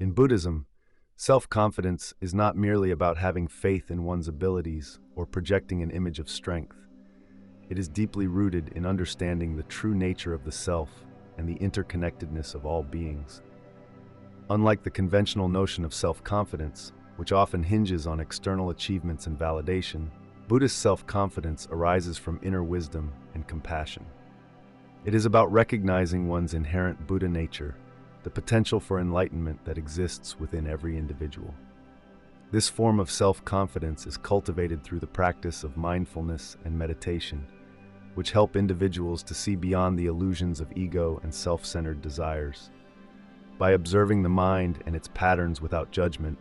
In Buddhism, self-confidence is not merely about having faith in one's abilities or projecting an image of strength. It is deeply rooted in understanding the true nature of the self and the interconnectedness of all beings. Unlike the conventional notion of self-confidence, which often hinges on external achievements and validation, Buddhist self-confidence arises from inner wisdom and compassion. It is about recognizing one's inherent Buddha nature, the potential for enlightenment that exists within every individual. This form of self-confidence is cultivated through the practice of mindfulness and meditation, which help individuals to see beyond the illusions of ego and self-centered desires. By observing the mind and its patterns without judgment,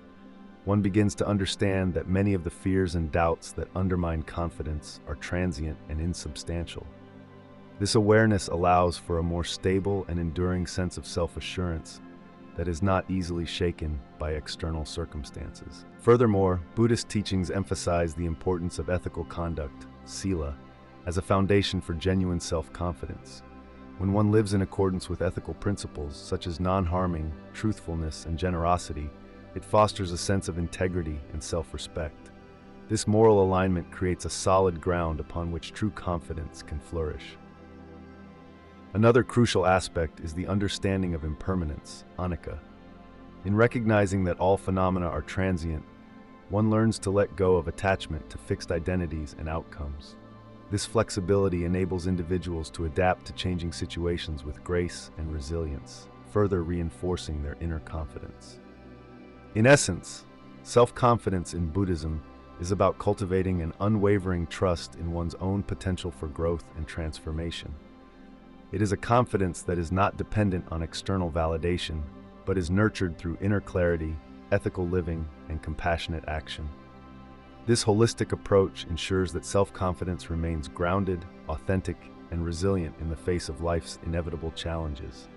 one begins to understand that many of the fears and doubts that undermine confidence are transient and insubstantial. This awareness allows for a more stable and enduring sense of self-assurance that is not easily shaken by external circumstances. Furthermore, Buddhist teachings emphasize the importance of ethical conduct, sila, as a foundation for genuine self-confidence. When one lives in accordance with ethical principles such as non-harming, truthfulness, and generosity, it fosters a sense of integrity and self-respect. This moral alignment creates a solid ground upon which true confidence can flourish. Another crucial aspect is the understanding of impermanence, anicca. In recognizing that all phenomena are transient, one learns to let go of attachment to fixed identities and outcomes. This flexibility enables individuals to adapt to changing situations with grace and resilience, further reinforcing their inner confidence. In essence, self-confidence in Buddhism is about cultivating an unwavering trust in one's own potential for growth and transformation. It is a confidence that is not dependent on external validation, but is nurtured through inner clarity, ethical living, and compassionate action. This holistic approach ensures that self-confidence remains grounded, authentic, and resilient in the face of life's inevitable challenges.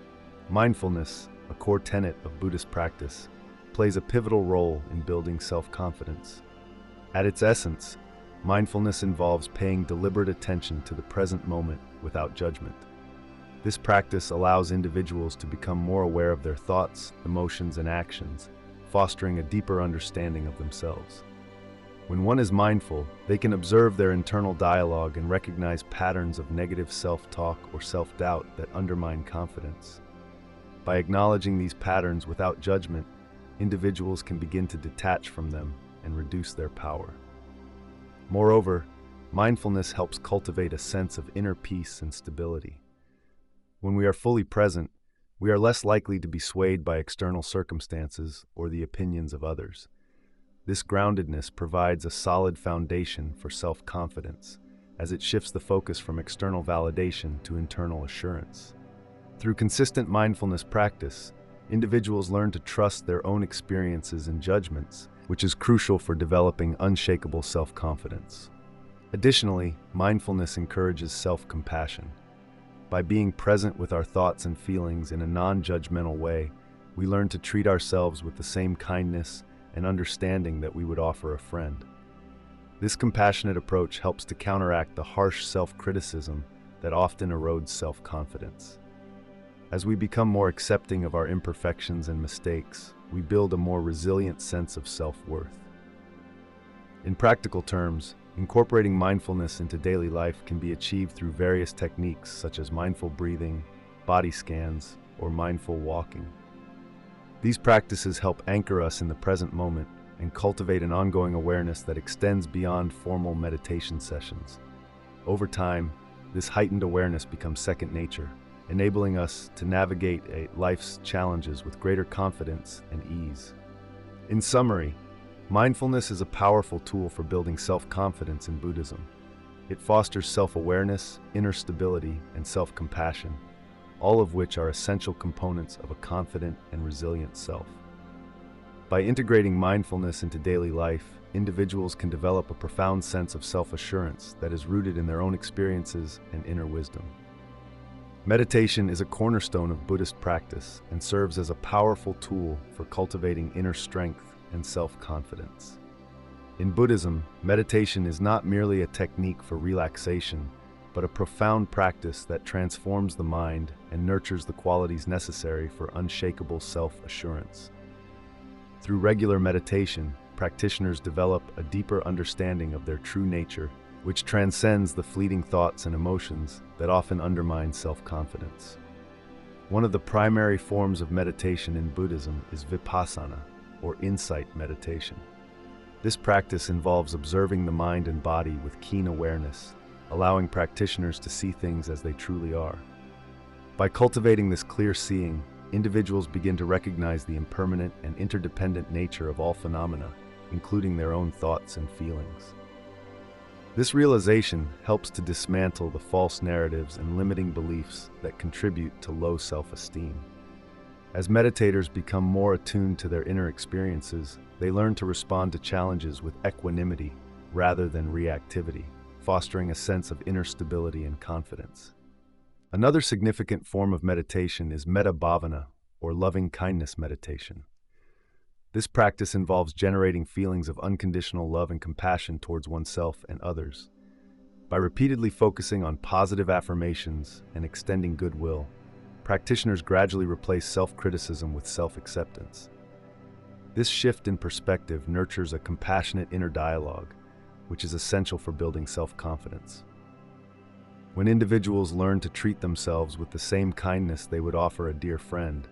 Mindfulness, a core tenet of Buddhist practice, plays a pivotal role in building self-confidence. At its essence, mindfulness involves paying deliberate attention to the present moment without judgment. This practice allows individuals to become more aware of their thoughts, emotions, and actions, fostering a deeper understanding of themselves. When one is mindful, they can observe their internal dialogue and recognize patterns of negative self-talk or self-doubt that undermine confidence. By acknowledging these patterns without judgment, individuals can begin to detach from them and reduce their power. Moreover, mindfulness helps cultivate a sense of inner peace and stability. When we are fully present, we are less likely to be swayed by external circumstances or the opinions of others. This groundedness provides a solid foundation for self-confidence, as it shifts the focus from external validation to internal assurance. Through consistent mindfulness practice, individuals learn to trust their own experiences and judgments, which is crucial for developing unshakable self-confidence. Additionally, mindfulness encourages self-compassion. By being present with our thoughts and feelings in a non-judgmental way, we learn to treat ourselves with the same kindness and understanding that we would offer a friend. This compassionate approach helps to counteract the harsh self-criticism that often erodes self-confidence. As we become more accepting of our imperfections and mistakes, we build a more resilient sense of self-worth. In practical terms, incorporating mindfulness into daily life can be achieved through various techniques such as mindful breathing, body scans, or mindful walking. These practices help anchor us in the present moment and cultivate an ongoing awareness that extends beyond formal meditation sessions. Over time, this heightened awareness becomes second nature, enabling us to navigate life's challenges with greater confidence and ease. In summary, mindfulness is a powerful tool for building self-confidence in Buddhism. It fosters self-awareness, inner stability, and self-compassion, all of which are essential components of a confident and resilient self. By integrating mindfulness into daily life, individuals can develop a profound sense of self-assurance that is rooted in their own experiences and inner wisdom. Meditation is a cornerstone of Buddhist practice and serves as a powerful tool for cultivating inner strength and self-confidence. In Buddhism, meditation is not merely a technique for relaxation, but a profound practice that transforms the mind and nurtures the qualities necessary for unshakable self-assurance. Through regular meditation, practitioners develop a deeper understanding of their true nature, which transcends the fleeting thoughts and emotions that often undermine self-confidence. One of the primary forms of meditation in Buddhism is vipassana, or insight meditation. This practice involves observing the mind and body with keen awareness, allowing practitioners to see things as they truly are. By cultivating this clear seeing, individuals begin to recognize the impermanent and interdependent nature of all phenomena, including their own thoughts and feelings. This realization helps to dismantle the false narratives and limiting beliefs that contribute to low self-esteem. As meditators become more attuned to their inner experiences, they learn to respond to challenges with equanimity rather than reactivity, fostering a sense of inner stability and confidence. Another significant form of meditation is metta bhavana, or loving-kindness meditation. This practice involves generating feelings of unconditional love and compassion towards oneself and others. By repeatedly focusing on positive affirmations and extending goodwill, practitioners gradually replace self-criticism with self-acceptance. This shift in perspective nurtures a compassionate inner dialogue, which is essential for building self-confidence. When individuals learn to treat themselves with the same kindness they would offer a dear friend,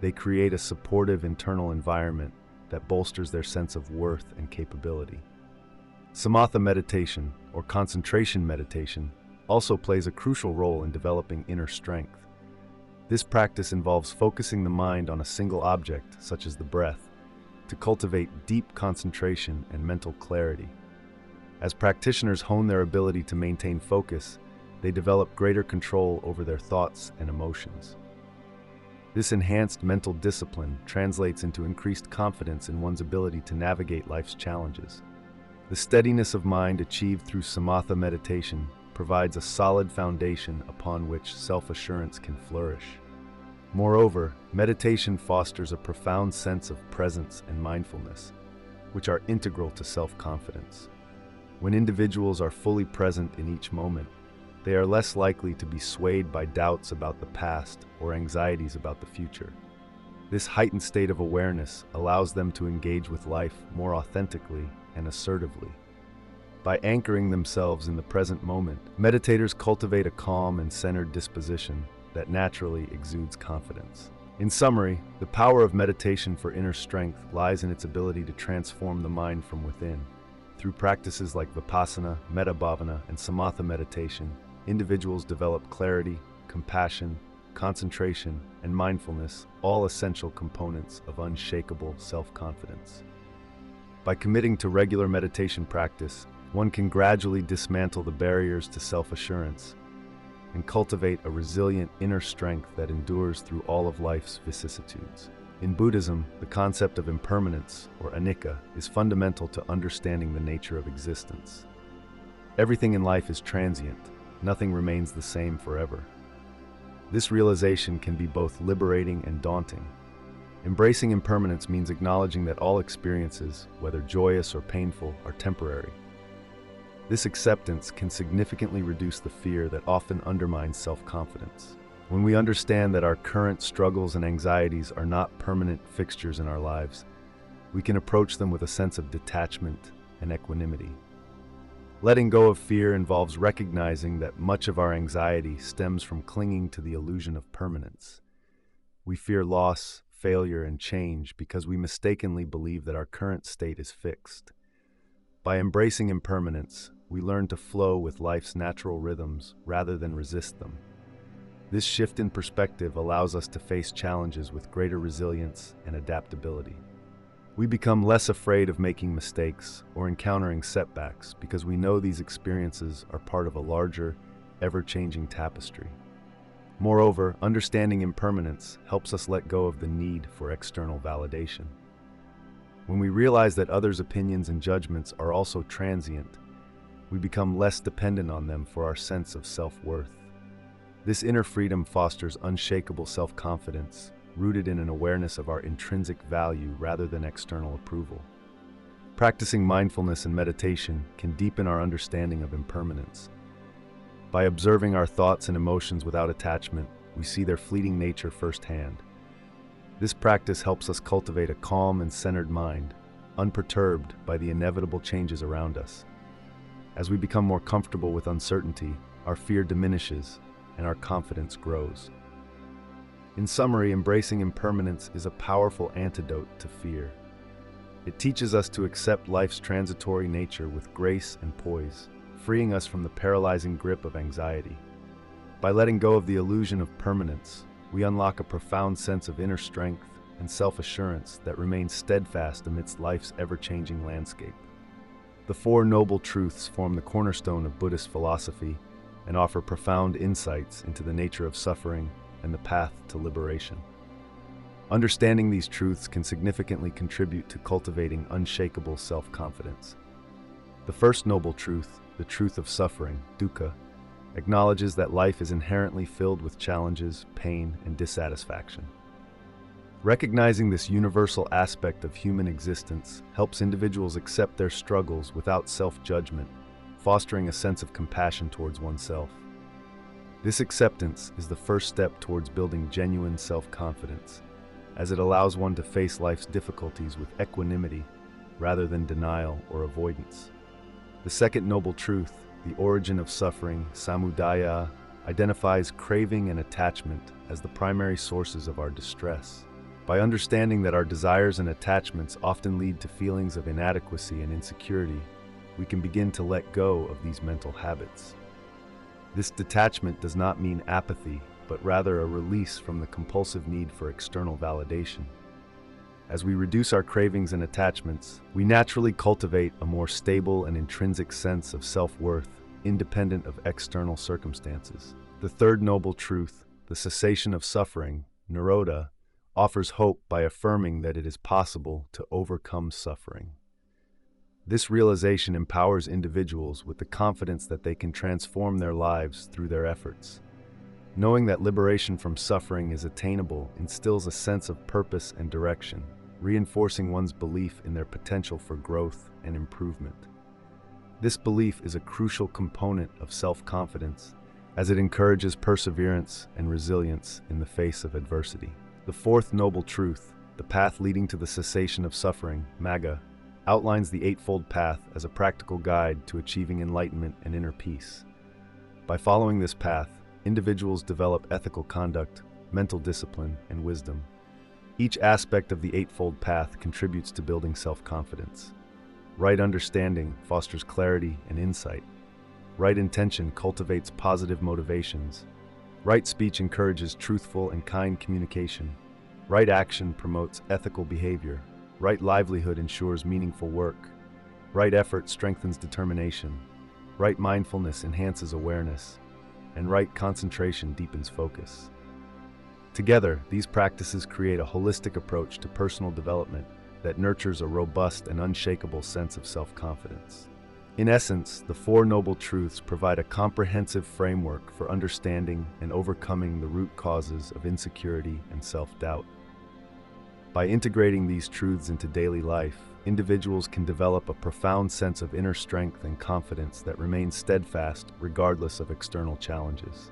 they create a supportive internal environment that bolsters their sense of worth and capability. Samatha meditation, or concentration meditation, also plays a crucial role in developing inner strength. This practice involves focusing the mind on a single object, such as the breath, to cultivate deep concentration and mental clarity. As practitioners hone their ability to maintain focus, they develop greater control over their thoughts and emotions. This enhanced mental discipline translates into increased confidence in one's ability to navigate life's challenges. The steadiness of mind achieved through samatha meditation provides a solid foundation upon which self-assurance can flourish. Moreover, meditation fosters a profound sense of presence and mindfulness, which are integral to self-confidence. When individuals are fully present in each moment, they are less likely to be swayed by doubts about the past or anxieties about the future. This heightened state of awareness allows them to engage with life more authentically and assertively. By anchoring themselves in the present moment, meditators cultivate a calm and centered disposition that naturally exudes confidence. In summary, the power of meditation for inner strength lies in its ability to transform the mind from within. Through practices like vipassana, metta bhavana, and samatha meditation, individuals develop clarity, compassion, concentration, and mindfulness, all essential components of unshakable self-confidence. By committing to regular meditation practice, one can gradually dismantle the barriers to self-assurance and cultivate a resilient inner strength that endures through all of life's vicissitudes. In Buddhism, the concept of impermanence, or anicca, is fundamental to understanding the nature of existence. Everything in life is transient. Nothing remains the same forever. This realization can be both liberating and daunting. Embracing impermanence means acknowledging that all experiences, whether joyous or painful, are temporary. This acceptance can significantly reduce the fear that often undermines self-confidence. When we understand that our current struggles and anxieties are not permanent fixtures in our lives, we can approach them with a sense of detachment and equanimity. Letting go of fear involves recognizing that much of our anxiety stems from clinging to the illusion of permanence. We fear loss, failure, and change because we mistakenly believe that our current state is fixed. By embracing impermanence, we learn to flow with life's natural rhythms rather than resist them. This shift in perspective allows us to face challenges with greater resilience and adaptability. We become less afraid of making mistakes or encountering setbacks because we know these experiences are part of a larger, ever-changing tapestry. Moreover, understanding impermanence helps us let go of the need for external validation. When we realize that others' opinions and judgments are also transient, we become less dependent on them for our sense of self-worth. This inner freedom fosters unshakable self-confidence, rooted in an awareness of our intrinsic value rather than external approval. Practicing mindfulness and meditation can deepen our understanding of impermanence. By observing our thoughts and emotions without attachment, we see their fleeting nature firsthand. This practice helps us cultivate a calm and centered mind, unperturbed by the inevitable changes around us. As we become more comfortable with uncertainty, our fear diminishes and our confidence grows. In summary, embracing impermanence is a powerful antidote to fear. It teaches us to accept life's transitory nature with grace and poise, freeing us from the paralyzing grip of anxiety. By letting go of the illusion of permanence, we unlock a profound sense of inner strength and self-assurance that remains steadfast amidst life's ever-changing landscape. The Four Noble Truths form the cornerstone of Buddhist philosophy and offer profound insights into the nature of suffering and the path to liberation. Understanding these truths can significantly contribute to cultivating unshakable self-confidence. The first noble truth, the truth of suffering, dukkha, acknowledges that life is inherently filled with challenges, pain, and dissatisfaction. Recognizing this universal aspect of human existence helps individuals accept their struggles without self-judgment, fostering a sense of compassion towards oneself. This acceptance is the first step towards building genuine self-confidence, as it allows one to face life's difficulties with equanimity rather than denial or avoidance. The second noble truth, the origin of suffering, samudaya, identifies craving and attachment as the primary sources of our distress. By understanding that our desires and attachments often lead to feelings of inadequacy and insecurity, we can begin to let go of these mental habits. This detachment does not mean apathy, but rather a release from the compulsive need for external validation. As we reduce our cravings and attachments, we naturally cultivate a more stable and intrinsic sense of self-worth, independent of external circumstances. The third noble truth, the cessation of suffering, nirodha, offers hope by affirming that it is possible to overcome suffering. This realization empowers individuals with the confidence that they can transform their lives through their efforts. Knowing that liberation from suffering is attainable instills a sense of purpose and direction, reinforcing one's belief in their potential for growth and improvement. This belief is a crucial component of self-confidence, as it encourages perseverance and resilience in the face of adversity. The fourth noble truth, the path leading to the cessation of suffering, magga, outlines the Eightfold Path as a practical guide to achieving enlightenment and inner peace. By following this path, individuals develop ethical conduct, mental discipline, and wisdom. Each aspect of the Eightfold Path contributes to building self-confidence. Right understanding fosters clarity and insight. Right intention cultivates positive motivations. Right speech encourages truthful and kind communication. Right action promotes ethical behavior. Right livelihood ensures meaningful work. Right effort strengthens determination. Right mindfulness enhances awareness. And right concentration deepens focus. Together, these practices create a holistic approach to personal development that nurtures a robust and unshakable sense of self-confidence. In essence, the Four Noble Truths provide a comprehensive framework for understanding and overcoming the root causes of insecurity and self-doubt. By integrating these truths into daily life, individuals can develop a profound sense of inner strength and confidence that remains steadfast regardless of external challenges.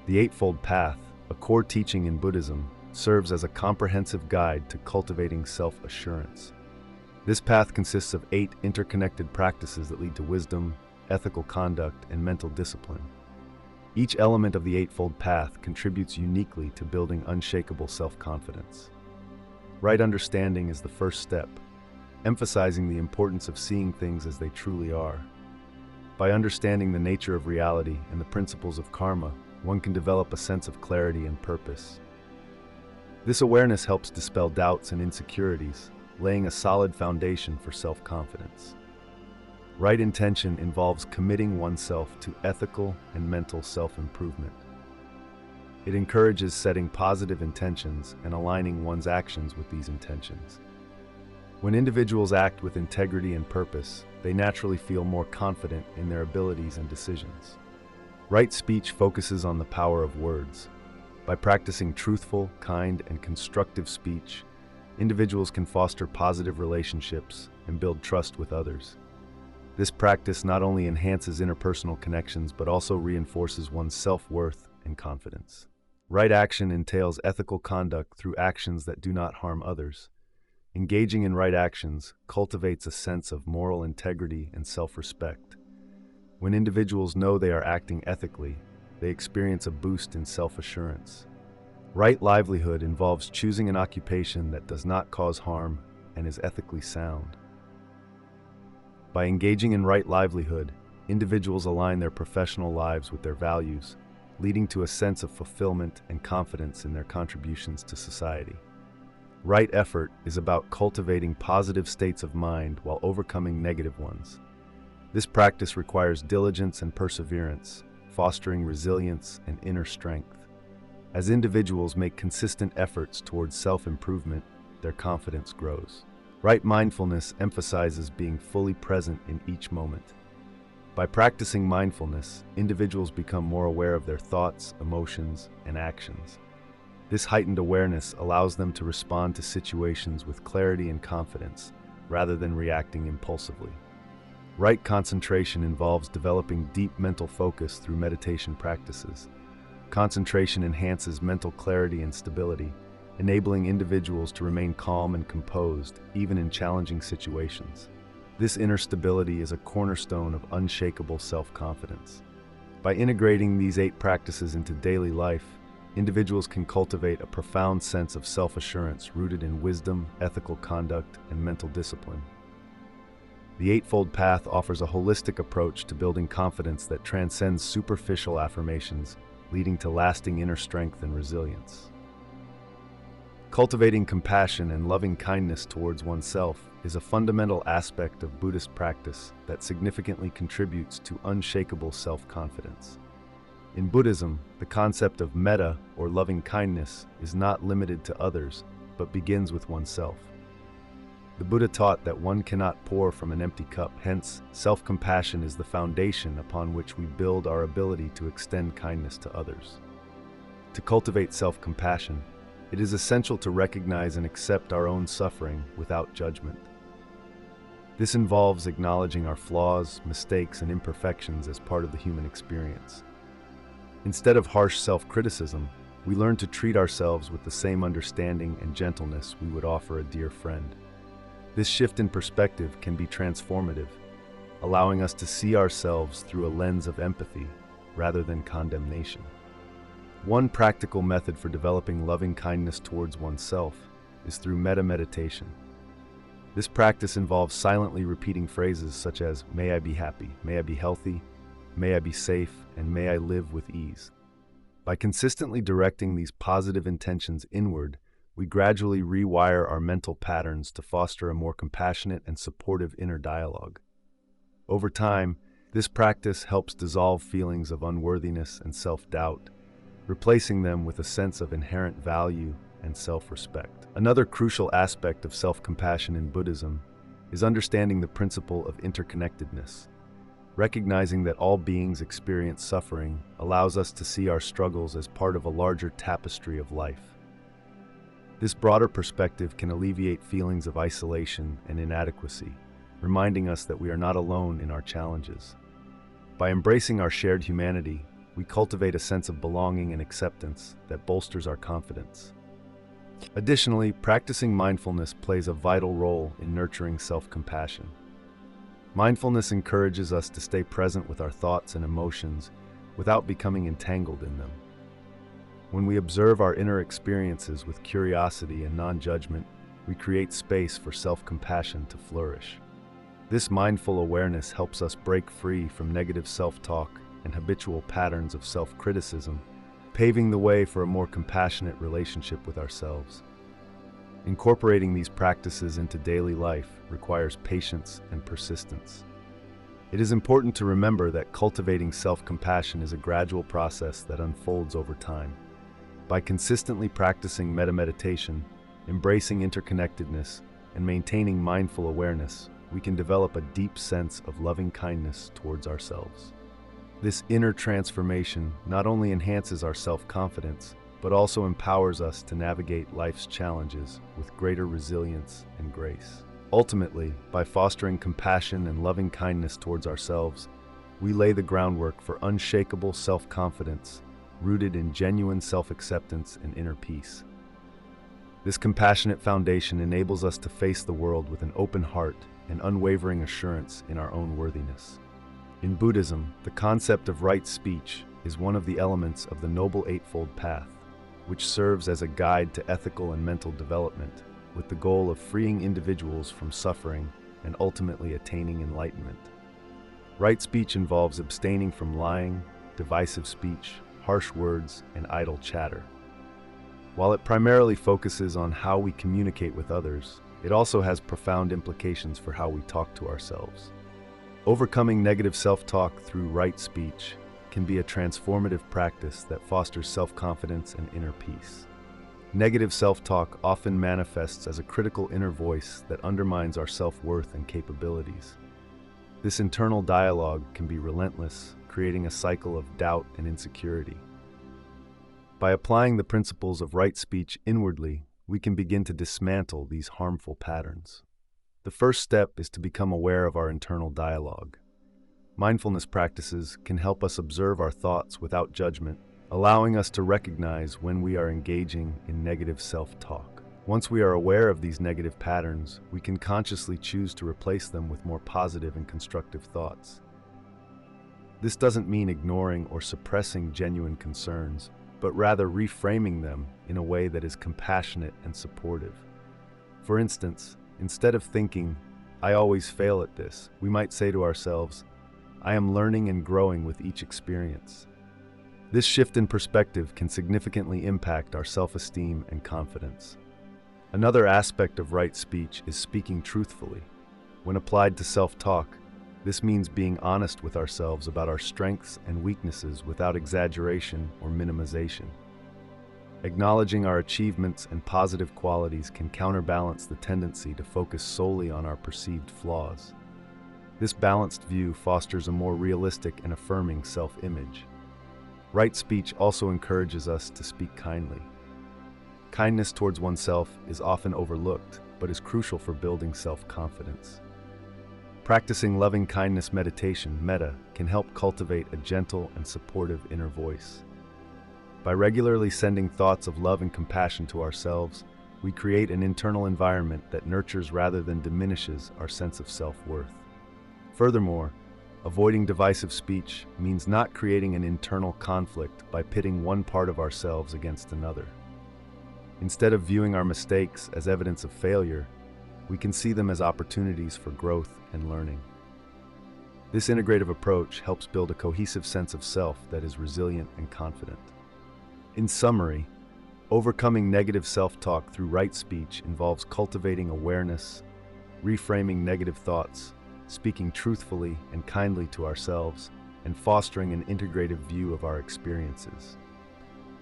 The Eightfold Path, a core teaching in Buddhism, serves as a comprehensive guide to cultivating self-assurance. This path consists of 8 interconnected practices that lead to wisdom, ethical conduct, and mental discipline. Each element of the Eightfold Path contributes uniquely to building unshakable self-confidence. Right understanding is the first step, emphasizing the importance of seeing things as they truly are. By understanding the nature of reality and the principles of karma, one can develop a sense of clarity and purpose. This awareness helps dispel doubts and insecurities, laying a solid foundation for self-confidence. Right intention involves committing oneself to ethical and mental self-improvement. It encourages setting positive intentions and aligning one's actions with these intentions. When individuals act with integrity and purpose, they naturally feel more confident in their abilities and decisions. Right speech focuses on the power of words. By practicing truthful, kind, and constructive speech, individuals can foster positive relationships and build trust with others. This practice not only enhances interpersonal connections but also reinforces one's self-worth and confidence. Right action entails ethical conduct through actions that do not harm others. Engaging in right actions cultivates a sense of moral integrity and self-respect. When individuals know they are acting ethically, they experience a boost in self-assurance. Right livelihood involves choosing an occupation that does not cause harm and is ethically sound. By engaging in right livelihood, individuals align their professional lives with their values, leading to a sense of fulfillment and confidence in their contributions to society. Right effort is about cultivating positive states of mind while overcoming negative ones. This practice requires diligence and perseverance, fostering resilience and inner strength. As individuals make consistent efforts towards self-improvement, their confidence grows. Right mindfulness emphasizes being fully present in each moment. By practicing mindfulness, individuals become more aware of their thoughts, emotions, and actions. This heightened awareness allows them to respond to situations with clarity and confidence, rather than reacting impulsively. Right concentration involves developing deep mental focus through meditation practices. Concentration enhances mental clarity and stability, enabling individuals to remain calm and composed, even in challenging situations. This inner stability is a cornerstone of unshakable self-confidence. By integrating these 8 practices into daily life, individuals can cultivate a profound sense of self-assurance rooted in wisdom, ethical conduct, and mental discipline. The Eightfold Path offers a holistic approach to building confidence that transcends superficial affirmations, leading to lasting inner strength and resilience. Cultivating compassion and loving kindness towards oneself is a fundamental aspect of Buddhist practice that significantly contributes to unshakable self-confidence. In Buddhism, the concept of metta, or loving kindness, is not limited to others, but begins with oneself. The Buddha taught that one cannot pour from an empty cup, hence, self-compassion is the foundation upon which we build our ability to extend kindness to others. To cultivate self-compassion, it is essential to recognize and accept our own suffering without judgment. This involves acknowledging our flaws, mistakes, and imperfections as part of the human experience. Instead of harsh self-criticism, we learn to treat ourselves with the same understanding and gentleness we would offer a dear friend. This shift in perspective can be transformative, allowing us to see ourselves through a lens of empathy rather than condemnation. One practical method for developing loving kindness towards oneself is through metta meditation. This practice involves silently repeating phrases such as, "May I be happy, may I be healthy, may I be safe, and may I live with ease." By consistently directing these positive intentions inward, we gradually rewire our mental patterns to foster a more compassionate and supportive inner dialogue. Over time, this practice helps dissolve feelings of unworthiness and self-doubt, replacing them with a sense of inherent value and self-respect. Another crucial aspect of self-compassion in Buddhism is understanding the principle of interconnectedness. Recognizing that all beings experience suffering allows us to see our struggles as part of a larger tapestry of life. This broader perspective can alleviate feelings of isolation and inadequacy, reminding us that we are not alone in our challenges. By embracing our shared humanity, we cultivate a sense of belonging and acceptance that bolsters our confidence. Additionally, practicing mindfulness plays a vital role in nurturing self-compassion. Mindfulness encourages us to stay present with our thoughts and emotions without becoming entangled in them. When we observe our inner experiences with curiosity and non-judgment, we create space for self-compassion to flourish. This mindful awareness helps us break free from negative self-talk and habitual patterns of self-criticism, paving the way for a more compassionate relationship with ourselves. Incorporating these practices into daily life requires patience and persistence. It is important to remember that cultivating self-compassion is a gradual process that unfolds over time. By consistently practicing metta meditation, embracing interconnectedness, and maintaining mindful awareness, we can develop a deep sense of loving kindness towards ourselves. This inner transformation not only enhances our self-confidence, but also empowers us to navigate life's challenges with greater resilience and grace. Ultimately, by fostering compassion and loving kindness towards ourselves, we lay the groundwork for unshakable self-confidence rooted in genuine self-acceptance and inner peace. This compassionate foundation enables us to face the world with an open heart and unwavering assurance in our own worthiness. In Buddhism, the concept of right speech is one of the elements of the Noble Eightfold Path, which serves as a guide to ethical and mental development, with the goal of freeing individuals from suffering and ultimately attaining enlightenment. Right speech involves abstaining from lying, divisive speech, harsh words, and idle chatter. While it primarily focuses on how we communicate with others, it also has profound implications for how we talk to ourselves. Overcoming negative self-talk through right speech can be a transformative practice that fosters self-confidence and inner peace. Negative self-talk often manifests as a critical inner voice that undermines our self-worth and capabilities. This internal dialogue can be relentless, creating a cycle of doubt and insecurity. By applying the principles of right speech inwardly, we can begin to dismantle these harmful patterns. The first step is to become aware of our internal dialogue. Mindfulness practices can help us observe our thoughts without judgment, allowing us to recognize when we are engaging in negative self-talk. Once we are aware of these negative patterns, we can consciously choose to replace them with more positive and constructive thoughts. This doesn't mean ignoring or suppressing genuine concerns, but rather reframing them in a way that is compassionate and supportive. For instance, instead of thinking, "I always fail at this," we might say to ourselves, "I am learning and growing with each experience." This shift in perspective can significantly impact our self-esteem and confidence. Another aspect of right speech is speaking truthfully. When applied to self-talk, this means being honest with ourselves about our strengths and weaknesses without exaggeration or minimization. Acknowledging our achievements and positive qualities can counterbalance the tendency to focus solely on our perceived flaws. This balanced view fosters a more realistic and affirming self-image. Right speech also encourages us to speak kindly. Kindness towards oneself is often overlooked, but is crucial for building self-confidence. Practicing loving-kindness meditation, metta, can help cultivate a gentle and supportive inner voice. By regularly sending thoughts of love and compassion to ourselves, we create an internal environment that nurtures rather than diminishes our sense of self-worth. Furthermore, avoiding divisive speech means not creating an internal conflict by pitting one part of ourselves against another. Instead of viewing our mistakes as evidence of failure, we can see them as opportunities for growth and learning. This integrative approach helps build a cohesive sense of self that is resilient and confident. In summary, overcoming negative self-talk through right speech involves cultivating awareness, reframing negative thoughts, speaking truthfully and kindly to ourselves, and fostering an integrative view of our experiences.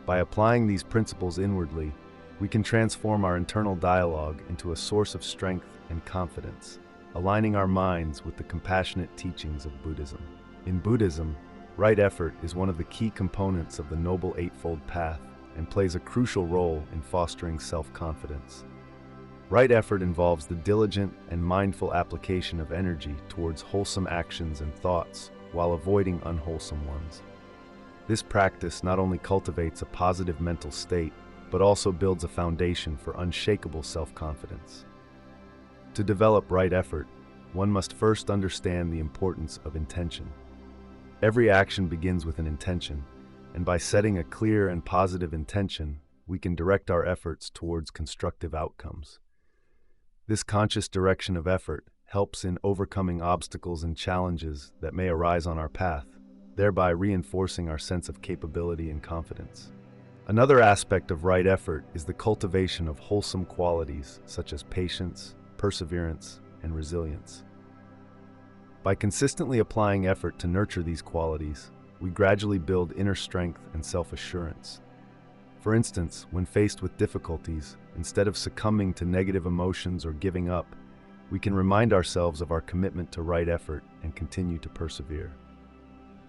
By applying these principles inwardly, we can transform our internal dialogue into a source of strength and confidence, aligning our minds with the compassionate teachings of Buddhism. In Buddhism, right effort is one of the key components of the Noble Eightfold Path and plays a crucial role in fostering self-confidence. Right effort involves the diligent and mindful application of energy towards wholesome actions and thoughts while avoiding unwholesome ones. This practice not only cultivates a positive mental state, but also builds a foundation for unshakable self-confidence. To develop right effort, one must first understand the importance of intention. Every action begins with an intention, and by setting a clear and positive intention, we can direct our efforts towards constructive outcomes. This conscious direction of effort helps in overcoming obstacles and challenges that may arise on our path, thereby reinforcing our sense of capability and confidence. Another aspect of right effort is the cultivation of wholesome qualities such as patience, perseverance, and resilience. By consistently applying effort to nurture these qualities, we gradually build inner strength and self-assurance. For instance, when faced with difficulties, instead of succumbing to negative emotions or giving up, we can remind ourselves of our commitment to right effort and continue to persevere.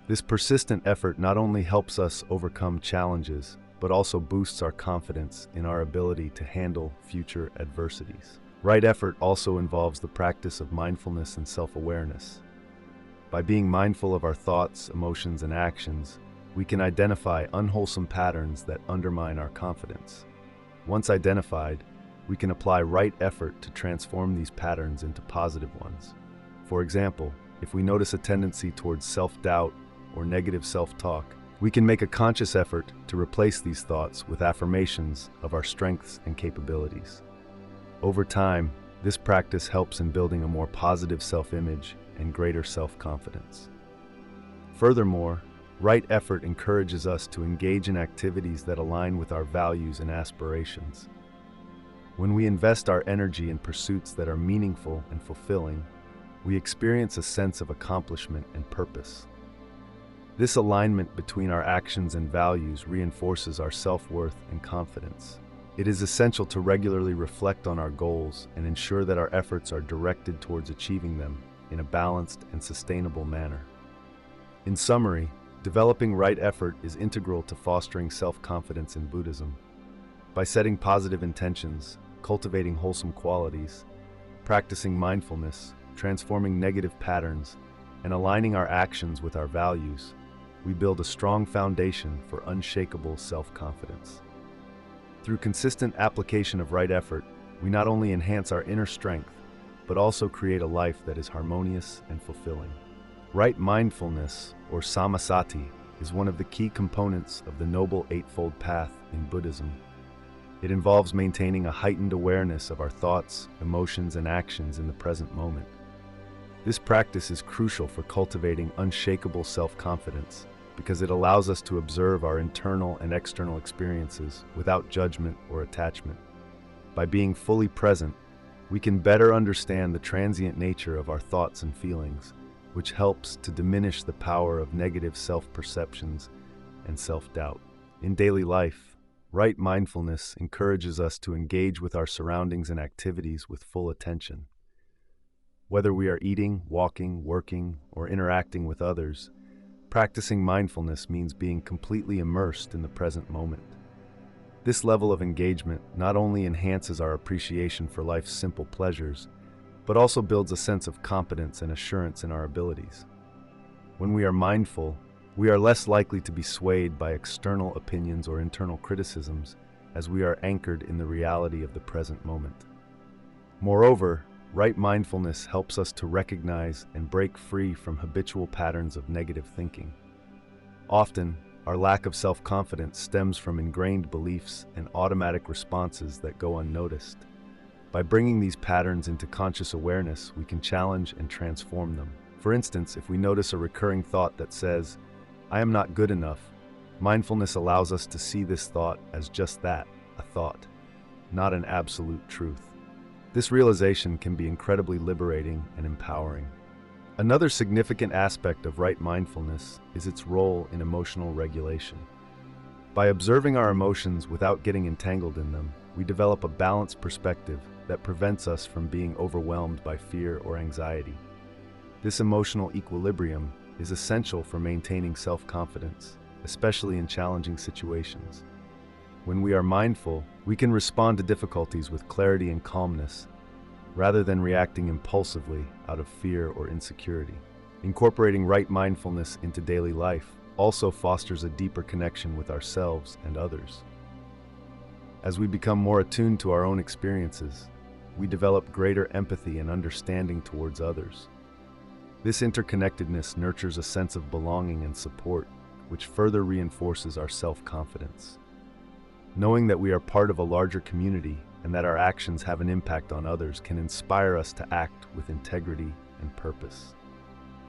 This persistent effort not only helps us overcome challenges, but also boosts our confidence in our ability to handle future adversities. Right effort also involves the practice of mindfulness and self-awareness. By being mindful of our thoughts, emotions, and actions, we can identify unwholesome patterns that undermine our confidence. Once identified, we can apply right effort to transform these patterns into positive ones. For example, if we notice a tendency towards self-doubt or negative self-talk, we can make a conscious effort to replace these thoughts with affirmations of our strengths and capabilities. Over time, this practice helps in building a more positive self-image and greater self-confidence. Furthermore, right effort encourages us to engage in activities that align with our values and aspirations. When we invest our energy in pursuits that are meaningful and fulfilling, we experience a sense of accomplishment and purpose. This alignment between our actions and values reinforces our self-worth and confidence. It is essential to regularly reflect on our goals and ensure that our efforts are directed towards achieving them in a balanced and sustainable manner. In summary, developing right effort is integral to fostering self-confidence in Buddhism. By setting positive intentions, cultivating wholesome qualities, practicing mindfulness, transforming negative patterns, and aligning our actions with our values, we build a strong foundation for unshakable self-confidence. Through consistent application of right effort, we not only enhance our inner strength, but also create a life that is harmonious and fulfilling. Right mindfulness, or samasati, is one of the key components of the Noble Eightfold Path in Buddhism. It involves maintaining a heightened awareness of our thoughts, emotions, and actions in the present moment. This practice is crucial for cultivating unshakable self-confidence because it allows us to observe our internal and external experiences without judgment or attachment. By being fully present, we can better understand the transient nature of our thoughts and feelings, which helps to diminish the power of negative self-perceptions and self-doubt. In daily life, right mindfulness encourages us to engage with our surroundings and activities with full attention. Whether we are eating, walking, working, or interacting with others, practicing mindfulness means being completely immersed in the present moment. This level of engagement not only enhances our appreciation for life's simple pleasures, but also builds a sense of competence and assurance in our abilities. When we are mindful, we are less likely to be swayed by external opinions or internal criticisms, as we are anchored in the reality of the present moment. Moreover, right mindfulness helps us to recognize and break free from habitual patterns of negative thinking. Often, our lack of self-confidence stems from ingrained beliefs and automatic responses that go unnoticed. By bringing these patterns into conscious awareness, we can challenge and transform them. For instance, if we notice a recurring thought that says, "I am not good enough," mindfulness allows us to see this thought as just that, a thought, not an absolute truth. This realization can be incredibly liberating and empowering. Another significant aspect of right mindfulness is its role in emotional regulation. By observing our emotions without getting entangled in them, we develop a balanced perspective that prevents us from being overwhelmed by fear or anxiety. This emotional equilibrium is essential for maintaining self-confidence, especially in challenging situations. When we are mindful, we can respond to difficulties with clarity and calmness, rather than reacting impulsively out of fear or insecurity. Incorporating right mindfulness into daily life also fosters a deeper connection with ourselves and others. As we become more attuned to our own experiences, we develop greater empathy and understanding towards others. This interconnectedness nurtures a sense of belonging and support, which further reinforces our self-confidence. Knowing that we are part of a larger community and that our actions have an impact on others can inspire us to act with integrity and purpose.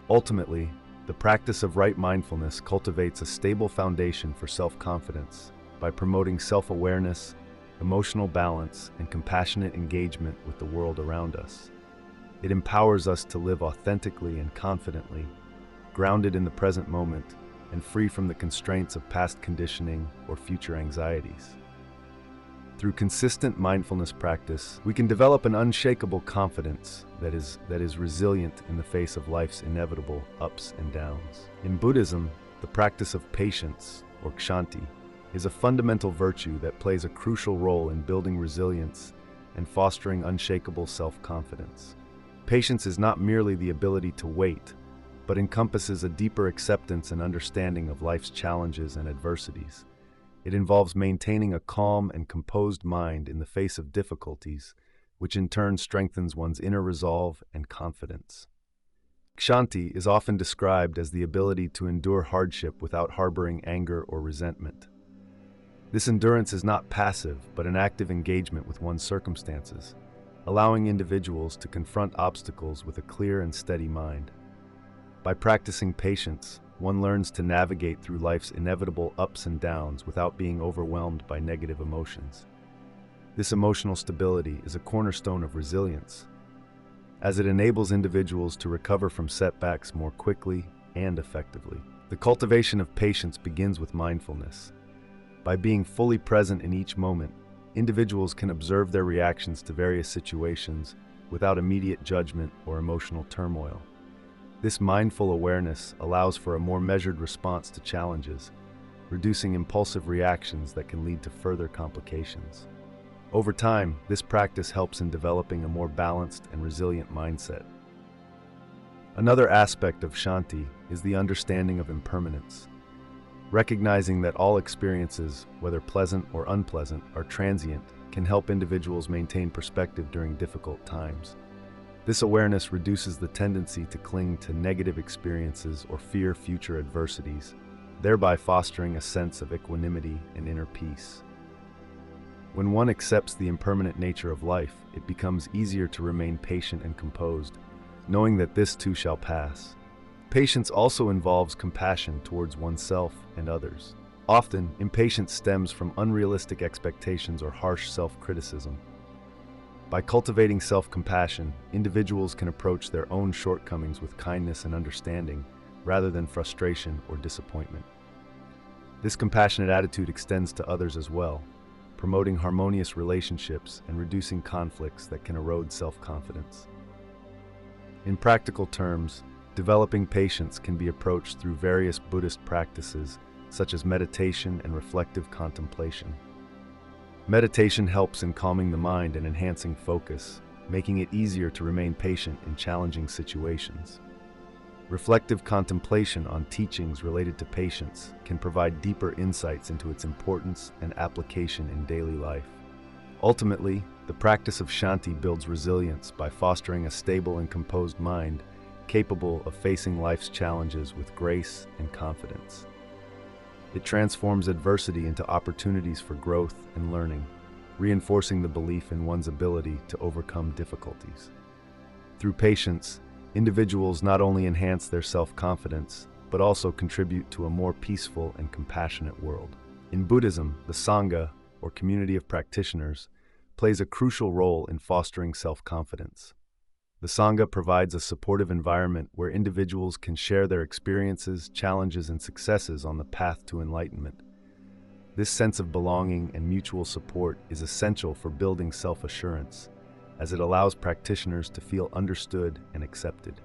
Ultimately, the practice of right mindfulness cultivates a stable foundation for self-confidence by promoting self-awareness, emotional balance, and compassionate engagement with the world around us. It empowers us to live authentically and confidently, grounded in the present moment, and free from the constraints of past conditioning or future anxieties. Through consistent mindfulness practice, we can develop an unshakable confidence that is resilient in the face of life's inevitable ups and downs. In Buddhism, the practice of patience, or kshanti, is a fundamental virtue that plays a crucial role in building resilience and fostering unshakable self-confidence. Patience is not merely the ability to wait, but encompasses a deeper acceptance and understanding of life's challenges and adversities. It involves maintaining a calm and composed mind in the face of difficulties, which in turn strengthens one's inner resolve and confidence. Kshanti is often described as the ability to endure hardship without harboring anger or resentment. This endurance is not passive, but an active engagement with one's circumstances, allowing individuals to confront obstacles with a clear and steady mind. By practicing patience, one learns to navigate through life's inevitable ups and downs without being overwhelmed by negative emotions. This emotional stability is a cornerstone of resilience, as it enables individuals to recover from setbacks more quickly and effectively. The cultivation of patience begins with mindfulness. By being fully present in each moment, individuals can observe their reactions to various situations without immediate judgment or emotional turmoil. This mindful awareness allows for a more measured response to challenges, reducing impulsive reactions that can lead to further complications. Over time, this practice helps in developing a more balanced and resilient mindset. Another aspect of Shanti is the understanding of impermanence. Recognizing that all experiences, whether pleasant or unpleasant, are transient, can help individuals maintain perspective during difficult times. This awareness reduces the tendency to cling to negative experiences or fear future adversities, thereby fostering a sense of equanimity and inner peace. When one accepts the impermanent nature of life, it becomes easier to remain patient and composed, knowing that this too shall pass. Patience also involves compassion towards oneself and others. Often, impatience stems from unrealistic expectations or harsh self-criticism. By cultivating self-compassion, individuals can approach their own shortcomings with kindness and understanding, rather than frustration or disappointment. This compassionate attitude extends to others as well, promoting harmonious relationships and reducing conflicts that can erode self-confidence. In practical terms, developing patience can be approached through various Buddhist practices, such as meditation and reflective contemplation. Meditation helps in calming the mind and enhancing focus, making it easier to remain patient in challenging situations. Reflective contemplation on teachings related to patience can provide deeper insights into its importance and application in daily life. Ultimately, the practice of Shanti builds resilience by fostering a stable and composed mind, capable of facing life's challenges with grace and confidence. It transforms adversity into opportunities for growth and learning, reinforcing the belief in one's ability to overcome difficulties. Through patience, individuals not only enhance their self-confidence, but also contribute to a more peaceful and compassionate world. In Buddhism, the Sangha, or community of practitioners, plays a crucial role in fostering self-confidence. The Sangha provides a supportive environment where individuals can share their experiences, challenges, and successes on the path to enlightenment. This sense of belonging and mutual support is essential for building self-assurance, as it allows practitioners to feel understood and accepted.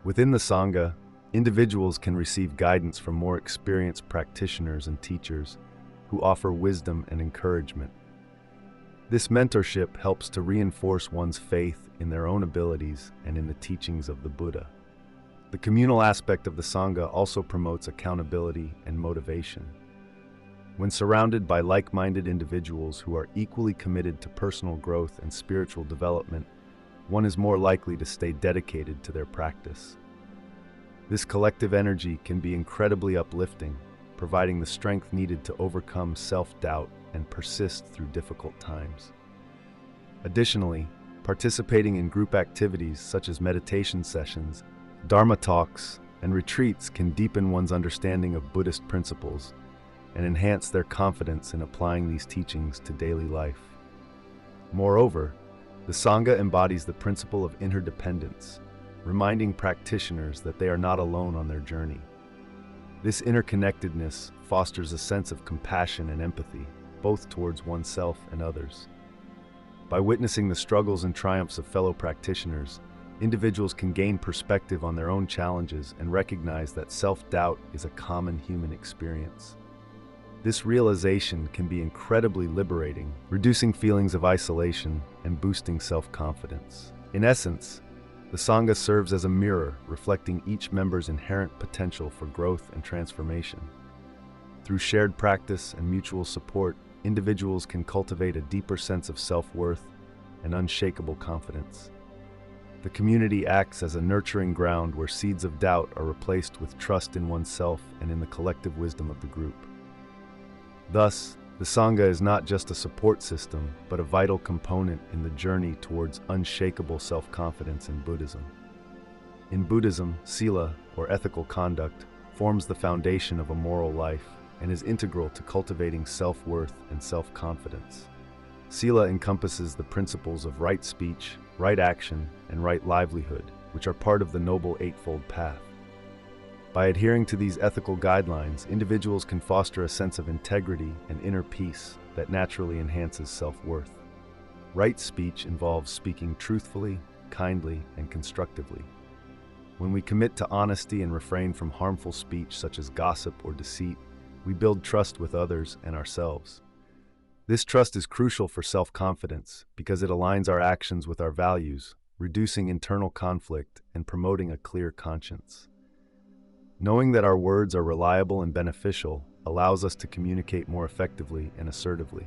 Within the Sangha, individuals can receive guidance from more experienced practitioners and teachers who offer wisdom and encouragement. This mentorship helps to reinforce one's faith in their own abilities and in the teachings of the Buddha. The communal aspect of the Sangha also promotes accountability and motivation. When surrounded by like-minded individuals who are equally committed to personal growth and spiritual development, one is more likely to stay dedicated to their practice. This collective energy can be incredibly uplifting, providing the strength needed to overcome self-doubt and persist through difficult times. Additionally, participating in group activities such as meditation sessions, Dharma talks, and retreats can deepen one's understanding of Buddhist principles and enhance their confidence in applying these teachings to daily life. Moreover, the Sangha embodies the principle of interdependence, reminding practitioners that they are not alone on their journey. This interconnectedness fosters a sense of compassion and empathy, both towards oneself and others. By witnessing the struggles and triumphs of fellow practitioners, individuals can gain perspective on their own challenges and recognize that self-doubt is a common human experience. This realization can be incredibly liberating, reducing feelings of isolation and boosting self-confidence. In essence, The Sangha serves as a mirror, reflecting each member's inherent potential for growth and transformation. Through shared practice and mutual support, individuals can cultivate a deeper sense of self-worth and unshakable confidence. The community acts as a nurturing ground where seeds of doubt are replaced with trust in oneself and in the collective wisdom of the group. Thus, the Sangha is not just a support system, but a vital component in the journey towards unshakable self-confidence in Buddhism. In Buddhism, sila, or ethical conduct, forms the foundation of a moral life and is integral to cultivating self-worth and self-confidence. Sila encompasses the principles of right speech, right action, and right livelihood, which are part of the Noble Eightfold Path. By adhering to these ethical guidelines, individuals can foster a sense of integrity and inner peace that naturally enhances self-worth. Right speech involves speaking truthfully, kindly, and constructively. When we commit to honesty and refrain from harmful speech such as gossip or deceit, we build trust with others and ourselves. This trust is crucial for self-confidence because it aligns our actions with our values, reducing internal conflict and promoting a clear conscience. Knowing that our words are reliable and beneficial allows us to communicate more effectively and assertively.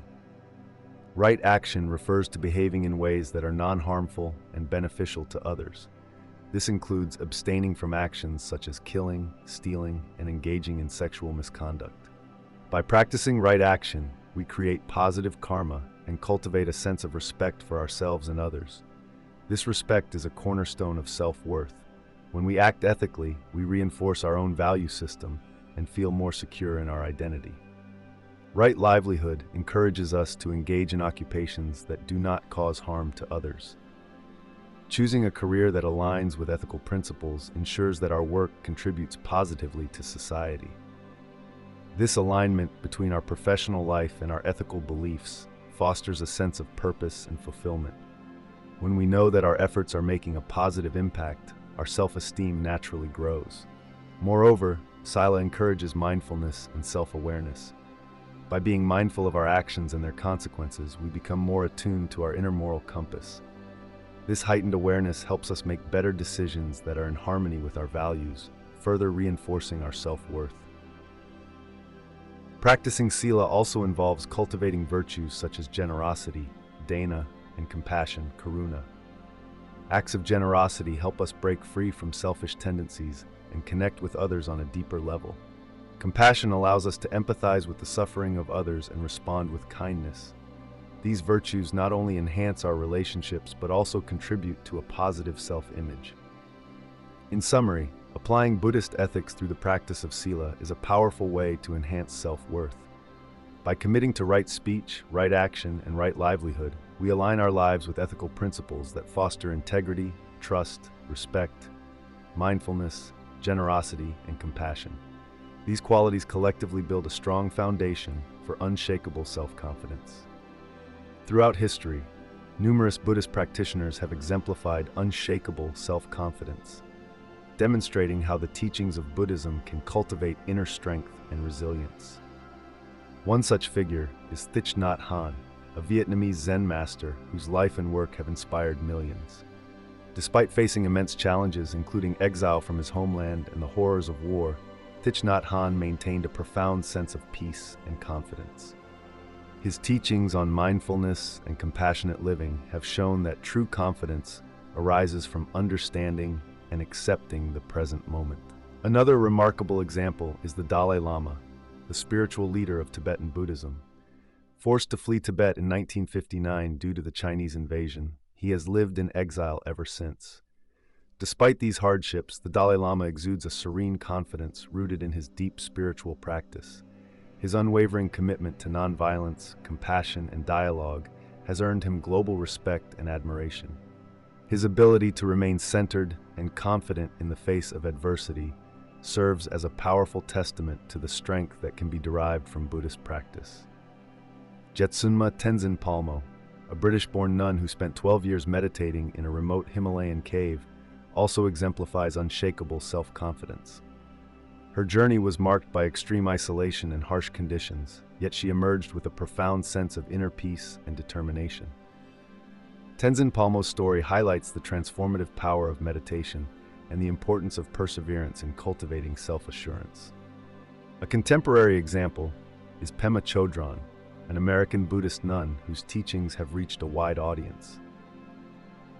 Right action refers to behaving in ways that are non-harmful and beneficial to others. This includes abstaining from actions such as killing, stealing, and engaging in sexual misconduct. By practicing right action, we create positive karma and cultivate a sense of respect for ourselves and others. This respect is a cornerstone of self-worth. When we act ethically, we reinforce our own value system and feel more secure in our identity. Right livelihood encourages us to engage in occupations that do not cause harm to others. Choosing a career that aligns with ethical principles ensures that our work contributes positively to society. This alignment between our professional life and our ethical beliefs fosters a sense of purpose and fulfillment. When we know that our efforts are making a positive impact, our self-esteem naturally grows. Moreover, Sila encourages mindfulness and self-awareness. By being mindful of our actions and their consequences, we become more attuned to our inner moral compass. This heightened awareness helps us make better decisions that are in harmony with our values, further reinforcing our self-worth. Practicing Sila also involves cultivating virtues such as generosity, dana, and compassion, karuna. Acts of generosity help us break free from selfish tendencies and connect with others on a deeper level. Compassion allows us to empathize with the suffering of others and respond with kindness. These virtues not only enhance our relationships but also contribute to a positive self-image. In summary, applying Buddhist ethics through the practice of Sila is a powerful way to enhance self-worth. By committing to right speech, right action, and right livelihood, we align our lives with ethical principles that foster integrity, trust, respect, mindfulness, generosity, and compassion. These qualities collectively build a strong foundation for unshakable self-confidence. Throughout history, numerous Buddhist practitioners have exemplified unshakable self-confidence, demonstrating how the teachings of Buddhism can cultivate inner strength and resilience. One such figure is Thich Nhat Hanh, a Vietnamese Zen master whose life and work have inspired millions. Despite facing immense challenges, including exile from his homeland and the horrors of war, Thich Nhat Hanh maintained a profound sense of peace and confidence. His teachings on mindfulness and compassionate living have shown that true confidence arises from understanding and accepting the present moment. Another remarkable example is the Dalai Lama, the spiritual leader of Tibetan Buddhism. Forced to flee Tibet in 1959 due to the Chinese invasion, he has lived in exile ever since. Despite these hardships, the Dalai Lama exudes a serene confidence rooted in his deep spiritual practice. His unwavering commitment to nonviolence, compassion, and dialogue has earned him global respect and admiration. His ability to remain centered and confident in the face of adversity serves as a powerful testament to the strength that can be derived from Buddhist practice. Jetsunma Tenzin Palmo, a British-born nun who spent 12 years meditating in a remote Himalayan cave, also exemplifies unshakable self-confidence. Her journey was marked by extreme isolation and harsh conditions, yet she emerged with a profound sense of inner peace and determination. Tenzin Palmo's story highlights the transformative power of meditation and the importance of perseverance in cultivating self-assurance. A contemporary example is Pema Chodron, an American Buddhist nun whose teachings have reached a wide audience.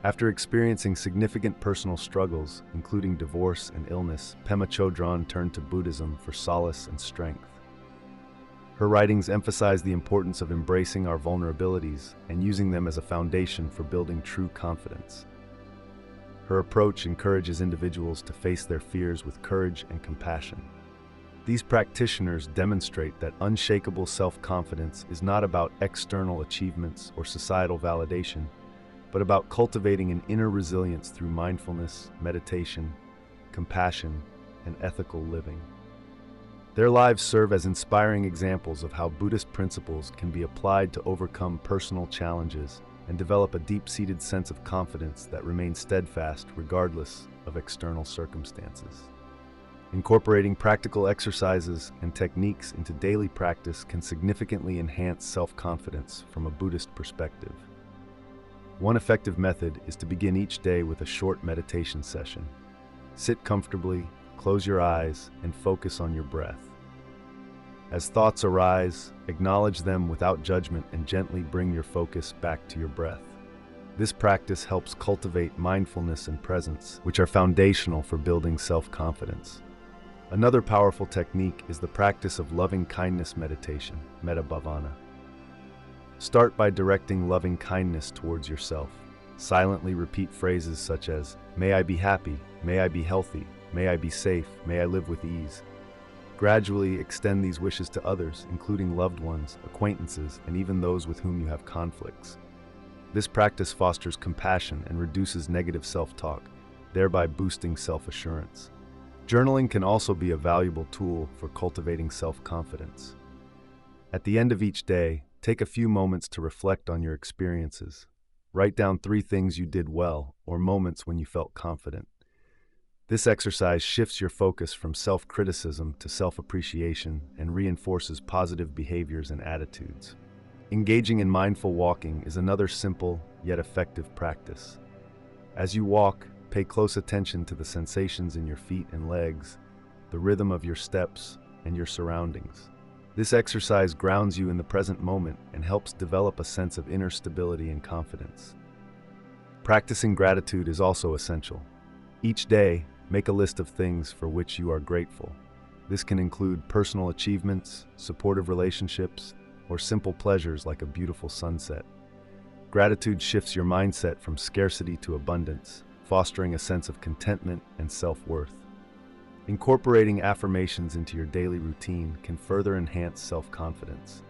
After experiencing significant personal struggles, including divorce and illness, Pema Chodron turned to Buddhism for solace and strength. Her writings emphasize the importance of embracing our vulnerabilities and using them as a foundation for building true confidence. Her approach encourages individuals to face their fears with courage and compassion. These practitioners demonstrate that unshakable self-confidence is not about external achievements or societal validation, but about cultivating an inner resilience through mindfulness, meditation, compassion, and ethical living. Their lives serve as inspiring examples of how Buddhist principles can be applied to overcome personal challenges and develop a deep-seated sense of confidence that remains steadfast regardless of external circumstances. Incorporating practical exercises and techniques into daily practice can significantly enhance self-confidence from a Buddhist perspective. One effective method is to begin each day with a short meditation session. Sit comfortably, close your eyes, and focus on your breath. As thoughts arise, acknowledge them without judgment and gently bring your focus back to your breath. This practice helps cultivate mindfulness and presence, which are foundational for building self-confidence. Another powerful technique is the practice of loving-kindness meditation, metta bhavana. Start by directing loving kindness towards yourself. Silently repeat phrases such as, "May I be happy, may I be healthy, may I be safe, may I live with ease." Gradually extend these wishes to others, including loved ones, acquaintances, and even those with whom you have conflicts. This practice fosters compassion and reduces negative self-talk, thereby boosting self-assurance. Journaling can also be a valuable tool for cultivating self-confidence. At the end of each day, take a few moments to reflect on your experiences. Write down 3 things you did well or moments when you felt confident. This exercise shifts your focus from self-criticism to self-appreciation and reinforces positive behaviors and attitudes. Engaging in mindful walking is another simple yet effective practice. As you walk, pay close attention to the sensations in your feet and legs, the rhythm of your steps, and your surroundings. This exercise grounds you in the present moment and helps develop a sense of inner stability and confidence. Practicing gratitude is also essential. Each day, make a list of things for which you are grateful. This can include personal achievements, supportive relationships, or simple pleasures like a beautiful sunset. Gratitude shifts your mindset from scarcity to abundance, fostering a sense of contentment and self-worth. Incorporating affirmations into your daily routine can further enhance self-confidence.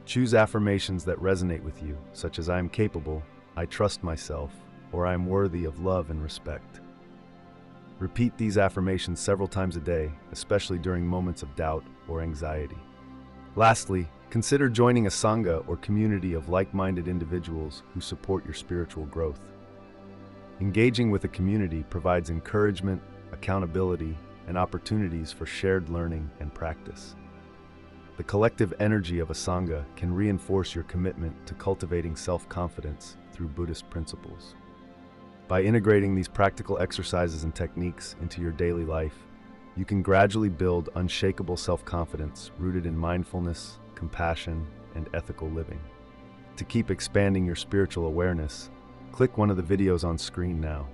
Choose affirmations that resonate with you, such as "I am capable," "I trust myself," or "I am worthy of love and respect." Repeat these affirmations several times a day, especially during moments of doubt or anxiety. Lastly, consider joining a sangha or community of like-minded individuals who support your spiritual growth. Engaging with a community provides encouragement, accountability, and opportunities for shared learning and practice. The collective energy of a sangha can reinforce your commitment to cultivating self-confidence through Buddhist principles. By integrating these practical exercises and techniques into your daily life, you can gradually build unshakable self-confidence rooted in mindfulness, compassion, and ethical living. To keep expanding your spiritual awareness, click one of the videos on screen now.